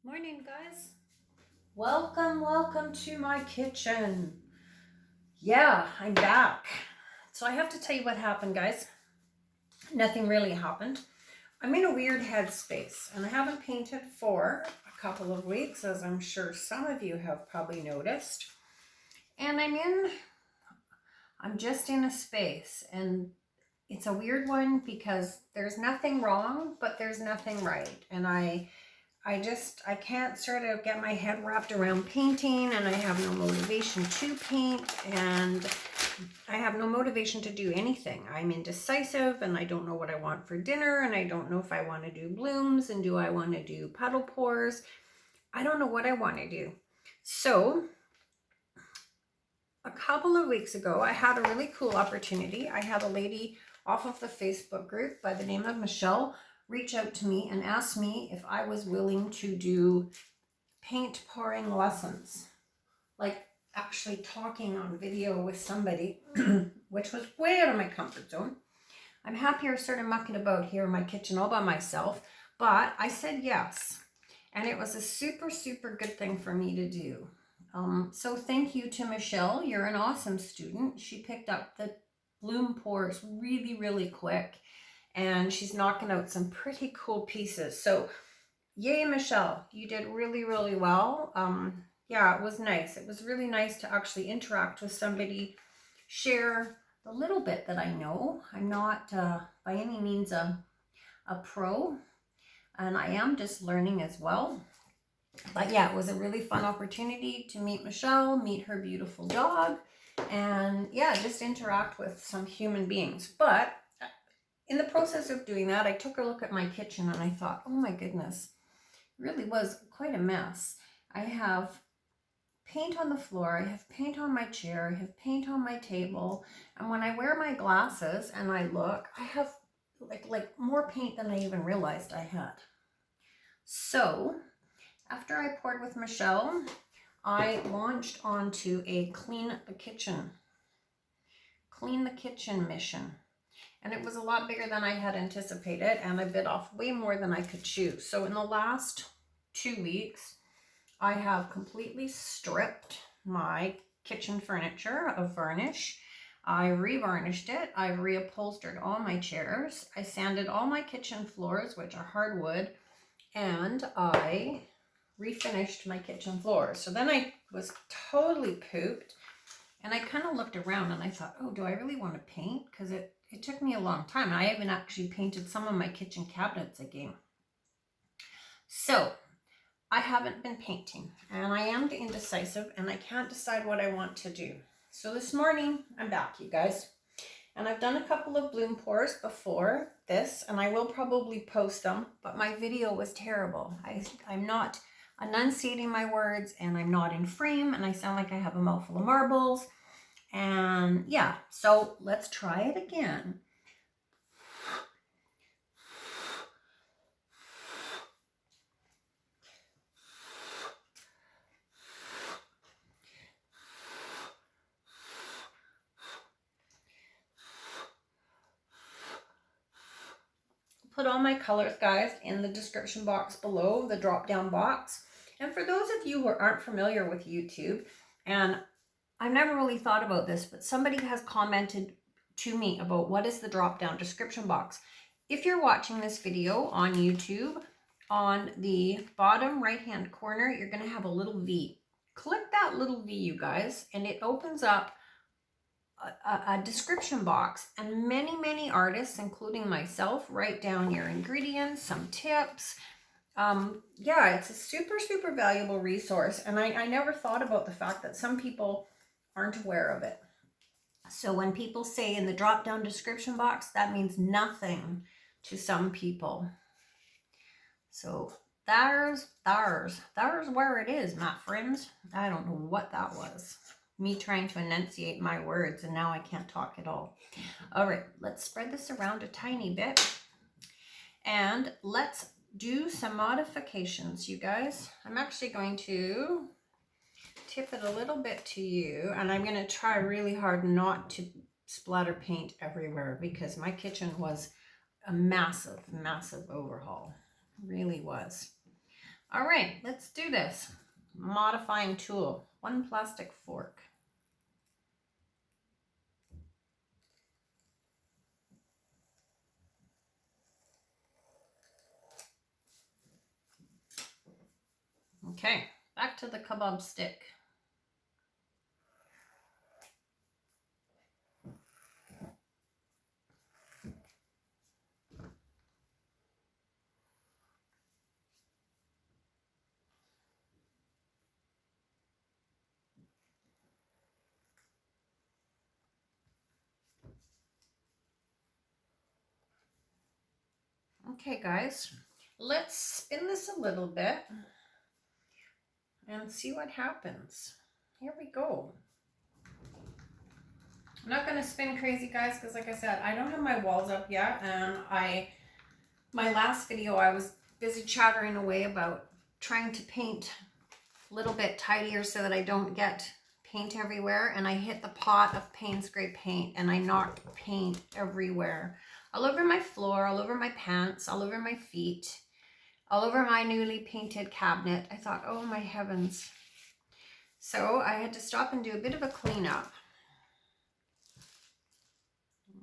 Morning, guys. Welcome to my kitchen. Yeah, I'm back. So I have to tell you what happened, guys. Nothing really happened. I'm in a weird headspace and I haven't painted for a couple of weeks, as I'm sure some of you have probably noticed. And I'm just in a space, and it's a weird one because there's nothing wrong, but there's nothing right. And I can't sort of get my head wrapped around painting, and I have no motivation to paint, and I have no motivation to do anything. I'm indecisive, and I don't know what I want for dinner, and I don't know if I want to do blooms, and do I want to do puddle pours? I don't know what I want to do. So a couple of weeks ago, I had a really cool opportunity. I had a lady off of the Facebook group by the name of Michelle reach out to me and ask me if I was willing to do paint pouring lessons, like actually talking on video with somebody, which was way out of my comfort zone. I'm happier sort of mucking about here in my kitchen all by myself, but I said yes, and it was a super good thing for me to do. So thank you to Michelle. You're an awesome student. She picked up the bloom pours really quick, and she's knocking out some pretty cool pieces. So yay, Michelle, you did really well. Yeah, it was nice. It was really nice to actually interact with somebody, share the little bit that I know. I'm not by any means a pro, and I am just learning as well. But yeah, it was a really fun opportunity to meet Michelle, meet her beautiful dog, and yeah, just interact with some human beings. But in the process of doing that, I took a look at my kitchen and I thought, oh my goodness, it really was quite a mess. I have paint on the floor, I have paint on my chair, I have paint on my table, and when I wear my glasses and I look, I have like more paint than I even realized I had. So after I poured with Michelle, I launched onto a clean the kitchen mission. And it was a lot bigger than I had anticipated, and I bit off way more than I could chew. So in the last 2 weeks, I have completely stripped my kitchen furniture of varnish. I revarnished it. I reupholstered all my chairs. I sanded all my kitchen floors, which are hardwood, and I refinished my kitchen floors. So then I was totally pooped, and I kind of looked around and I thought, oh, do I really want to paint? Because it took me a long time. I haven't actually painted some of my kitchen cabinets again. So I haven't been painting, and I am indecisive, and I can't decide what I want to do. So this morning I'm back, you guys, and I've done a couple of bloom pours before this, and I will probably post them, but my video was terrible. I'm not enunciating my words, and I'm not in frame, and I sound like I have a mouthful of marbles. And yeah, so let's try it again. Put all my colors, guys, in the description box below, the drop down box. And for those of you who aren't familiar with YouTube, and I've never really thought about this, but somebody has commented to me about what is the drop down description box. If you're watching this video on YouTube, on the bottom right hand corner, you're going to have a little V. Click that little V, you guys, and it opens up a description box, and many artists, including myself, write down your ingredients, some tips. Yeah, it's a super valuable resource, and I never thought about the fact that some people aren't aware of it. So when people say in the drop down description box, that means nothing to some people. So there's where it is, my friends. I don't know what that was. Me trying to enunciate my words, and now I can't talk at all. All right, let's spread this around a tiny bit, and let's do some modifications, you guys. I'm actually going to tip it a little bit to you, and I'm going to try really hard not to splatter paint everywhere, because my kitchen was a massive overhaul. It really was. All right, let's do this. Modifying tool, 1 plastic fork. Okay, back to the kebab stick. Okay, guys, let's spin this a little bit and see what happens. Here we go. I'm not going to spin crazy, guys, because like I said, I don't have my walls up yet, and my last video I was busy chattering away about trying to paint a little bit tidier so that I don't get paint everywhere, and I hit the pot of Paynes gray paint and I knocked paint everywhere. All over my floor, all over my pants, all over my feet, all over my newly painted cabinet. I thought, oh my heavens. So I had to stop and do a bit of a cleanup.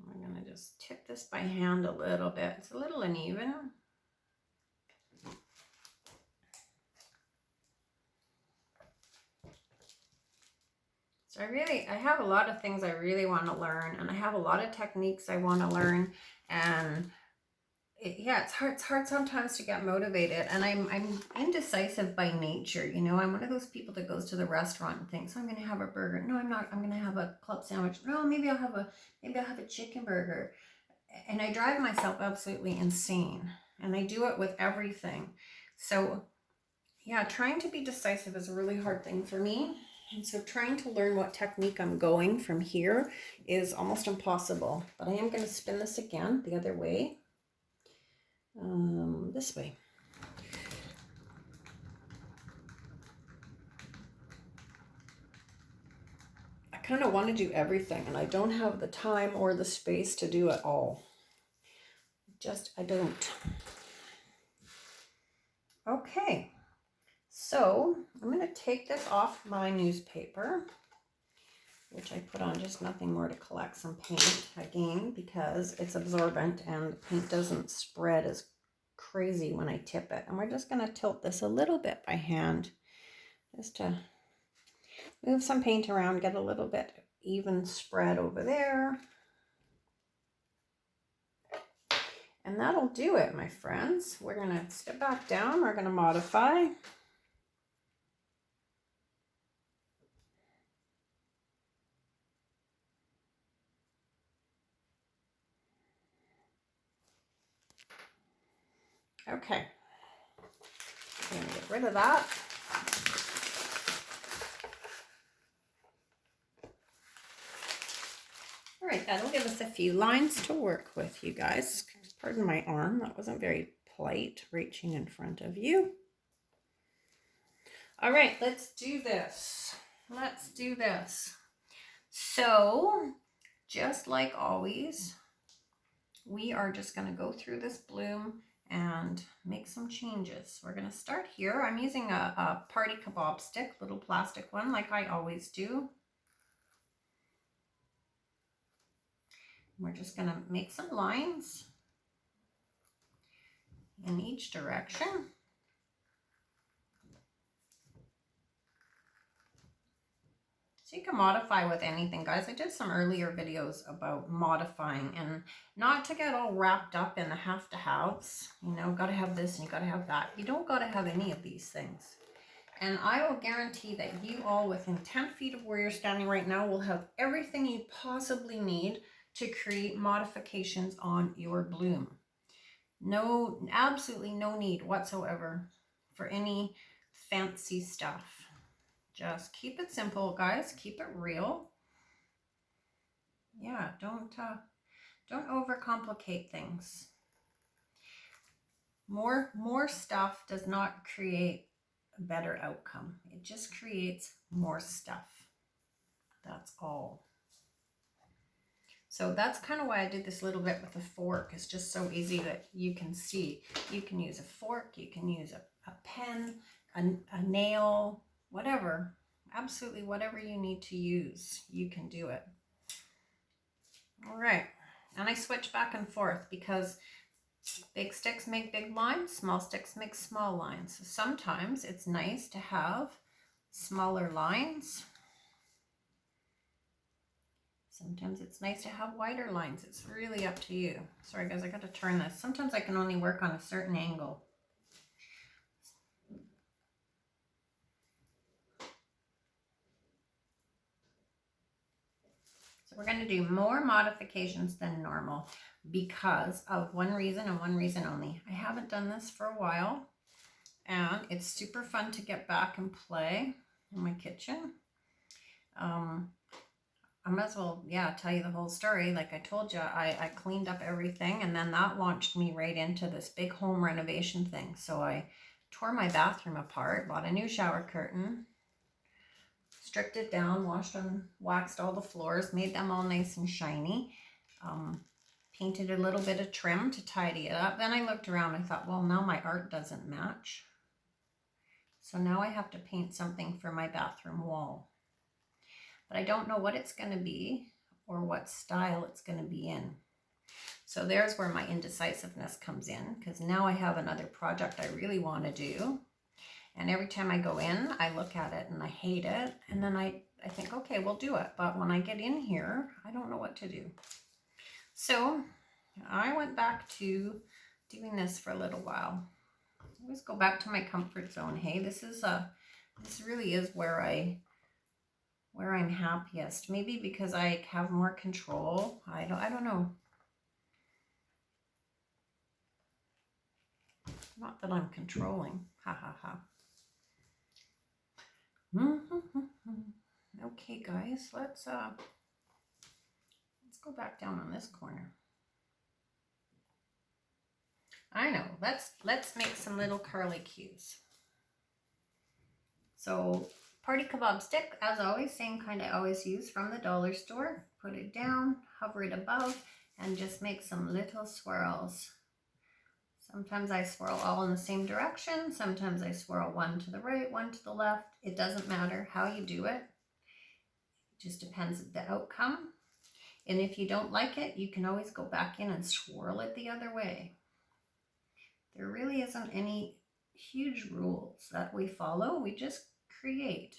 I'm going to just tip this by hand a little bit. It's a little uneven. So I have a lot of things I really want to learn, and I have a lot of techniques I want to learn, and it's hard sometimes to get motivated, and I'm indecisive by nature, you know. I'm one of those people that goes to the restaurant and thinks, oh, I'm going to have a burger. No, I'm not. I'm going to have a club sandwich. No, maybe I'll have a chicken burger. And I drive myself absolutely insane, and I do it with everything. So yeah, trying to be decisive is a really hard thing for me. And so trying to learn what technique I'm going from here is almost impossible. But I am going to spin this again the other way. This way. I kind of want to do everything, and I don't have the time or the space to do it all. I don't. Okay. So I'm going to take this off my newspaper, which I put on just nothing more to collect some paint again, because it's absorbent and the paint doesn't spread as crazy when I tip it. And we're just going to tilt this a little bit by hand just to move some paint around, get a little bit even spread over there. And that'll do it, my friends. We're going to step back down. We're going to modify. Okay. I'm going to get rid of that. All right, that'll give us a few lines to work with, you guys. Pardon my arm. That wasn't very polite, reaching in front of you. All right, let's do this. Let's do this. So, just like always, we are just going to go through this bloom and make some changes. We're going to start here. I'm using a party kebab stick, little plastic one, like I always do. We're just going to make some lines in each direction. So you can modify with anything, guys. I did some earlier videos about modifying, and not to get all wrapped up in the have to haves. You know, got to have this and you got to have that. You don't got to have any of these things. And I will guarantee that you all within 10 feet of where you're standing right now will have everything you possibly need to create modifications on your bloom. No, absolutely no need whatsoever for any fancy stuff. Just keep it simple, guys. Keep it real. Yeah, don't overcomplicate things. More stuff does not create a better outcome. It just creates more stuff. That's all. So that's kind of why I did this a little bit with a fork. It's just so easy that you can see. You can use a fork, you can use a pen, a nail, whatever, absolutely whatever you need to use, you can do it. All right, and I switch back and forth because big sticks make big lines, small sticks make small lines. So sometimes it's nice to have smaller lines. Sometimes it's nice to have wider lines. It's really up to you. Sorry guys, I got to turn this. Sometimes I can only work on a certain angle. So we're going to do more modifications than normal because of one reason and one reason only. I haven't done this for a while and it's super fun to get back and play in my kitchen. I might as well, yeah, tell you the whole story. Like I told you, I cleaned up everything and then that launched me right into this big home renovation thing. So I tore my bathroom apart, bought a new shower curtain, stripped it down, washed and waxed all the floors, made them all nice and shiny, painted a little bit of trim to tidy it up. Then I looked around, I thought, well, now my art doesn't match. So now I have to paint something for my bathroom wall. But I don't know what it's going to be or what style it's going to be in. So there's where my indecisiveness comes in, because now I have another project I really want to do. And every time I go in, I look at it and I hate it. And then I think, okay, we'll do it. But when I get in here, I don't know what to do. So I went back to doing this for a little while. I always go back to my comfort zone. Hey, this really is where I'm happiest. Maybe because I have more control. I don't know. Not that I'm controlling. Ha ha ha. Okay, guys, let's go back down on this corner. I know. Let's make some little curly cues. So party kebab stick, as always, same kind I always use from the dollar store. Put it down, hover it above, and just make some little swirls. Sometimes I swirl all in the same direction. Sometimes I swirl one to the right, one to the left. It doesn't matter how you do it. It just depends on the outcome. And if you don't like it, you can always go back in and swirl it the other way. There really isn't any huge rules that we follow. We just create.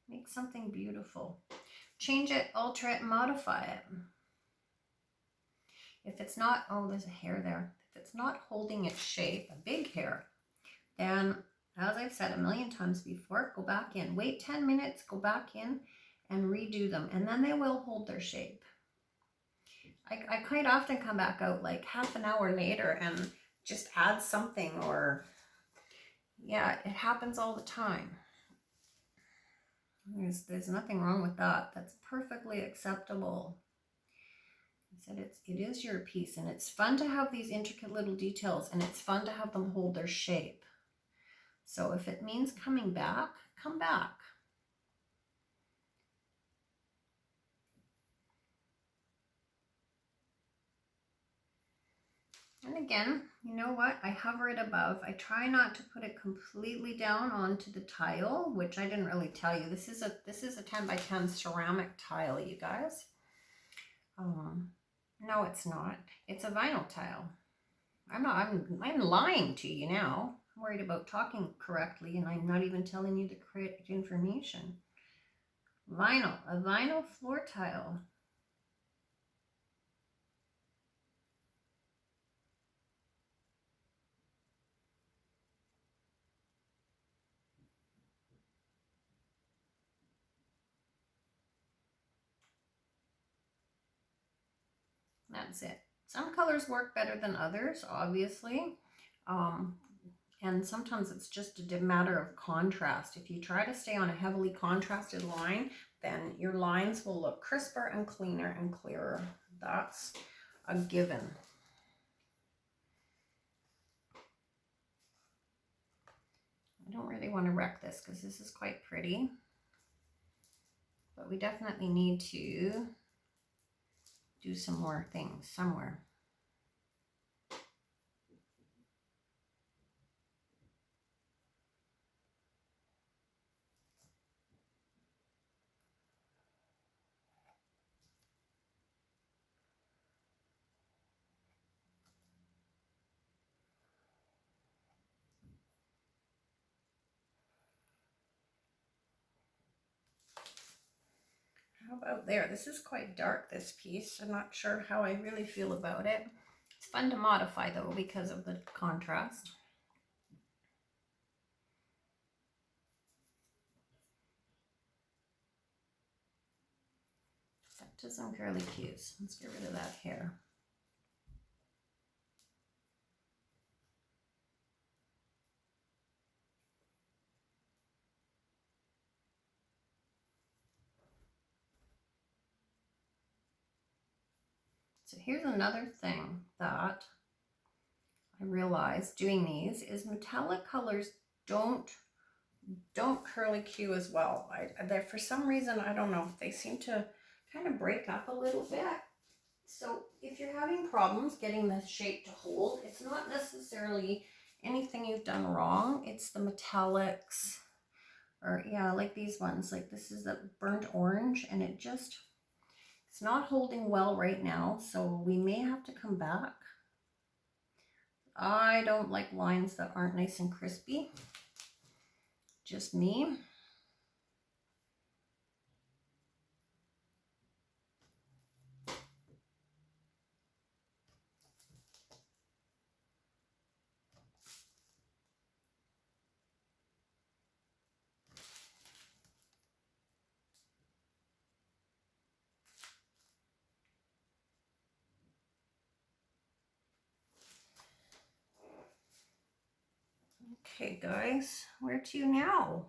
Make something beautiful. Change it, alter it, modify it. If it's not, oh, there's a hair there. If it's not holding its shape, a big hair, then, as I've said a million times before, go back in. Wait 10 minutes, go back in and redo them, and then they will hold their shape. I quite often come back out like half an hour later and just add something, or, yeah, it happens all the time. There's nothing wrong with that. That's perfectly acceptable. I said it is your piece, and it's fun to have these intricate little details, and it's fun to have them hold their shape. So if it means coming back, come back. And again, you know what? I hover it above. I try not to put it completely down onto the tile, which I didn't really tell you. This is a 10 by 10 ceramic tile, you guys. No, it's not. It's a vinyl tile. I'm lying to you now. I'm worried about talking correctly, and I'm not even telling you the correct information. Vinyl, a vinyl floor tile. That's it. Some colors work better than others, obviously. And sometimes it's just a matter of contrast. If you try to stay on a heavily contrasted line, then your lines will look crisper and cleaner and clearer. That's a given. I don't really want to wreck this because this is quite pretty. But we definitely need to do some more things somewhere. about there? This is quite dark, this piece. I'm not sure how I really feel about it. It's fun to modify though because of the contrast. Back to some curly cues. Let's get rid of that hair. So here's another thing that I realized doing these is metallic colors don't curly cue as well. For some reason, I don't know, they seem to kind of break up a little bit. So if you're having problems getting the shape to hold, it's not necessarily anything you've done wrong. It's the metallics, or yeah, like these ones. Like this is the burnt orange, and it's not holding well right now. So we may have to come back. I don't like lines that aren't nice and crispy. Just me. Okay, guys, where to now?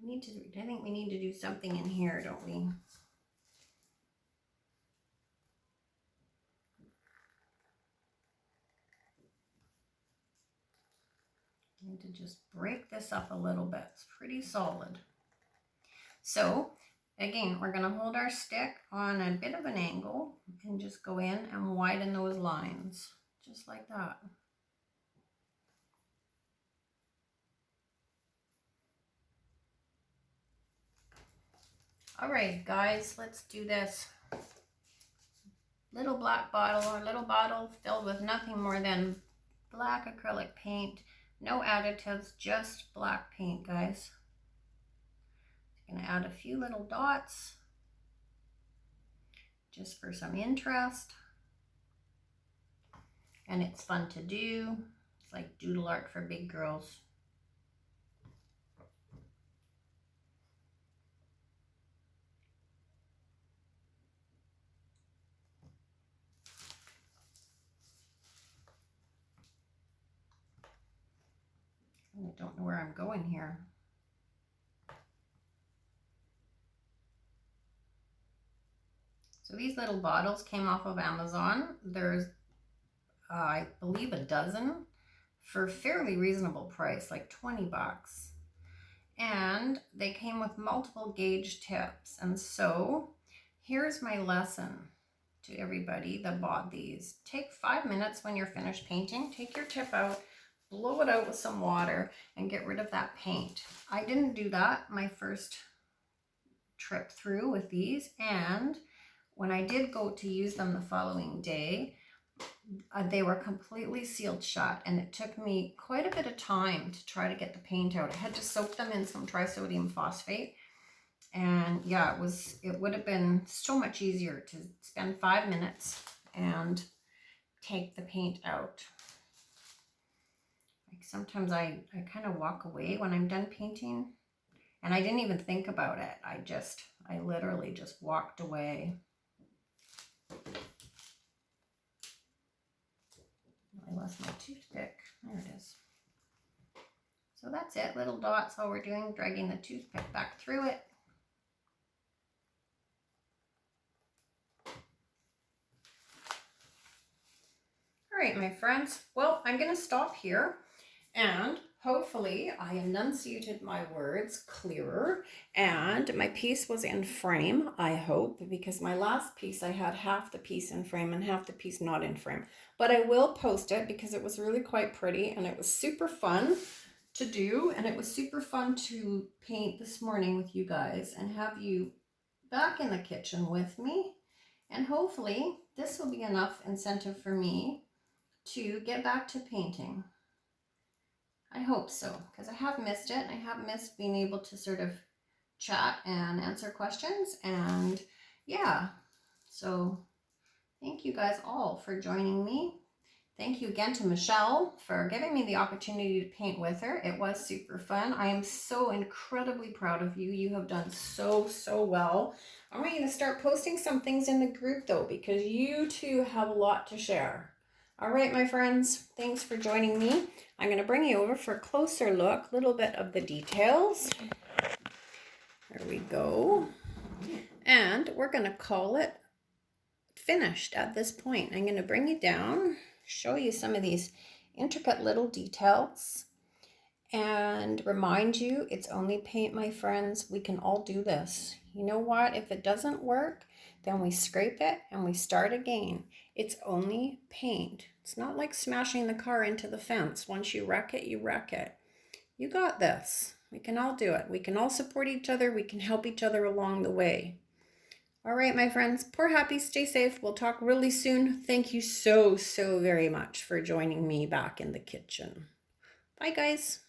I think we need to do something in here, don't we? I need to just break this up a little bit. It's pretty solid. So again, we're going to hold our stick on a bit of an angle and just go in and widen those lines, just like that. All right, guys, let's do this. Little black bottle, or little bottle filled with nothing more than black acrylic paint. No additives, just black paint, guys. I'm going to add a few little dots just for some interest. And it's fun to do. It's like doodle art for big girls. I don't know where I'm going here. So these little bottles came off of Amazon. There's, I believe, a dozen for a fairly reasonable price, like 20 bucks. And they came with multiple gauge tips. And so here's my lesson to everybody that bought these. Take 5 minutes when you're finished painting, take your tip out, blow it out with some water, and get rid of that paint. I didn't do that my first trip through with these, and when I did go to use them the following day, they were completely sealed shut, and it took me quite a bit of time to try to get the paint out. I had to soak them in some trisodium phosphate, and yeah, it would have been so much easier to spend 5 minutes and take the paint out. Like sometimes I kind of walk away when I'm done painting, and I didn't even think about it. I literally just walked away. I lost my toothpick. There it is. So that's it. Little dots, all we're doing, dragging the toothpick back through it. All right, my friends. Well, I'm going to stop here, and hopefully I enunciated my words clearer, and my piece was in frame, I hope, because my last piece I had half the piece in frame and half the piece not in frame. But I will post it because it was really quite pretty, and it was super fun to do, and it was super fun to paint this morning with you guys and have you back in the kitchen with me. And hopefully this will be enough incentive for me to get back to painting. I hope so, because I have missed it. I have missed being able to sort of chat and answer questions. And yeah, so thank you guys all for joining me. Thank you again to Michelle for giving me the opportunity to paint with her. It was super fun. I am so incredibly proud of you. You have done so well. I want you to start posting some things in the group though, because you too have a lot to share. All right, my friends, thanks for joining me. I'm going to bring you over for a closer look, a little bit of the details. There we go. And we're going to call it finished at this point. I'm going to bring you down, show you some of these intricate little details, and remind you it's only paint, my friends. We can all do this. You know what? If it doesn't work, then we scrape it and we start again. It's only paint. It's not like smashing the car into the fence. Once you wreck it, you wreck it. You got this. We can all do it. We can all support each other. We can help each other along the way. All right, my friends, pour happy, stay safe. We'll talk really soon. Thank you so very much for joining me back in the kitchen. Bye, guys.